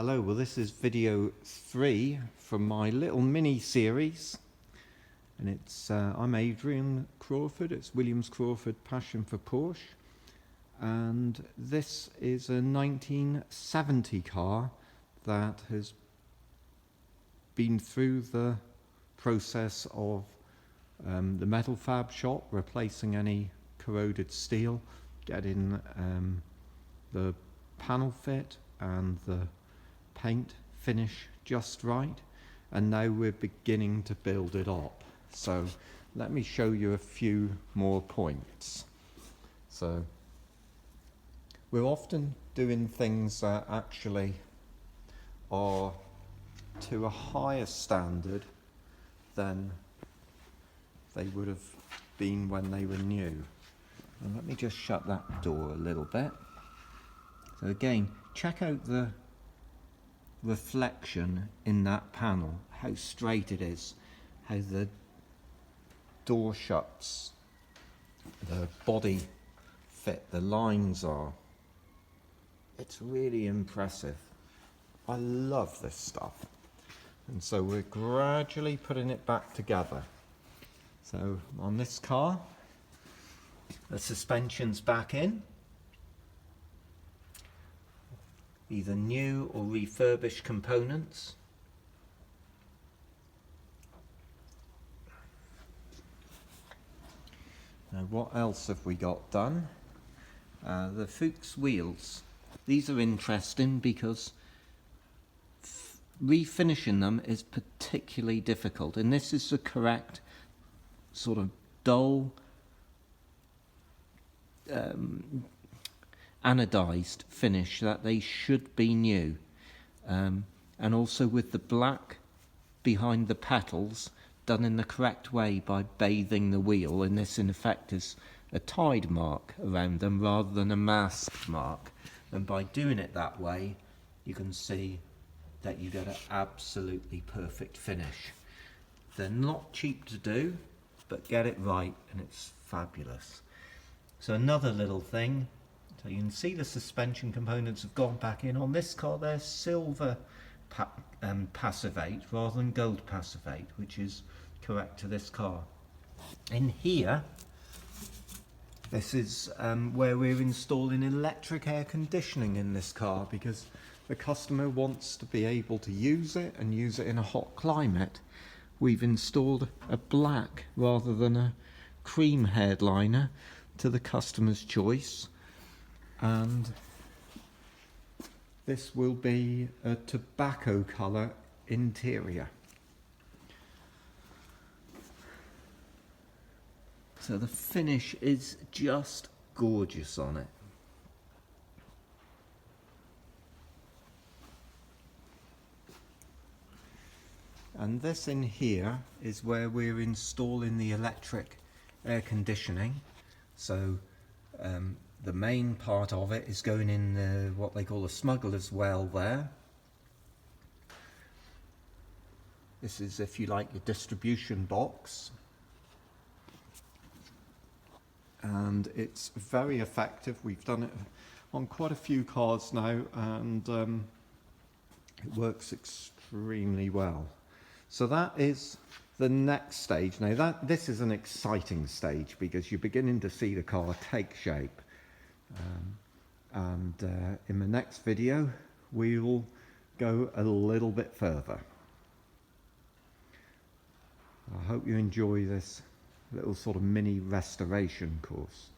Hello, well this is video 3 from my little mini series, and it's I'm Adrian Crawford. It's Williams Crawford Passion for Porsche, and this is a 1970 car that has been through the process of the metal fab shop, replacing any corroded steel, getting the panel fit and the paint finish just right, and now we're beginning to build it up. So let me show you a few more points. So we're often doing things that actually are to a higher standard than they would have been when they were new. And let me just shut that door a little bit. So again, check out the reflection in that panel, how straight it is, how the door shuts, the body fit, the lines are. It's really impressive. I love this stuff. And so we're gradually putting it back together. So on this car, the suspension's back in, either new or refurbished components. Now what else have we got done? The Fuchs wheels. These are interesting because refinishing them is particularly difficult, and this is the correct sort of dull anodized finish that they should be new, and also with the black behind the petals done in the correct way by bathing the wheel, and this in effect is a tide mark around them rather than a masked mark, and by doing it that way you can see that you get an absolutely perfect finish. They're not cheap to do, but get it right and it's fabulous. So another little thing, so you can see the suspension components have gone back in. On this car they're silver passivate rather than gold passivate, which is correct to this car. In here, this is where we're installing electric air conditioning in this car, because the customer wants to be able to use it and use it in a hot climate. We've installed a black rather than a cream headliner to the customer's choice, and this will be a tobacco colour interior. So the finish is just gorgeous on it. And this in here is where we're installing the electric air conditioning. So the main part of it is going in what they call a smuggler's well there. This is, if you like, your distribution box. And it's very effective. We've done it on quite a few cars now, and it works extremely well. So that is the next stage. Now this is an exciting stage because you're beginning to see the car take shape. In the next video we'll go a little bit further. I hope you enjoy this little sort of mini restoration course.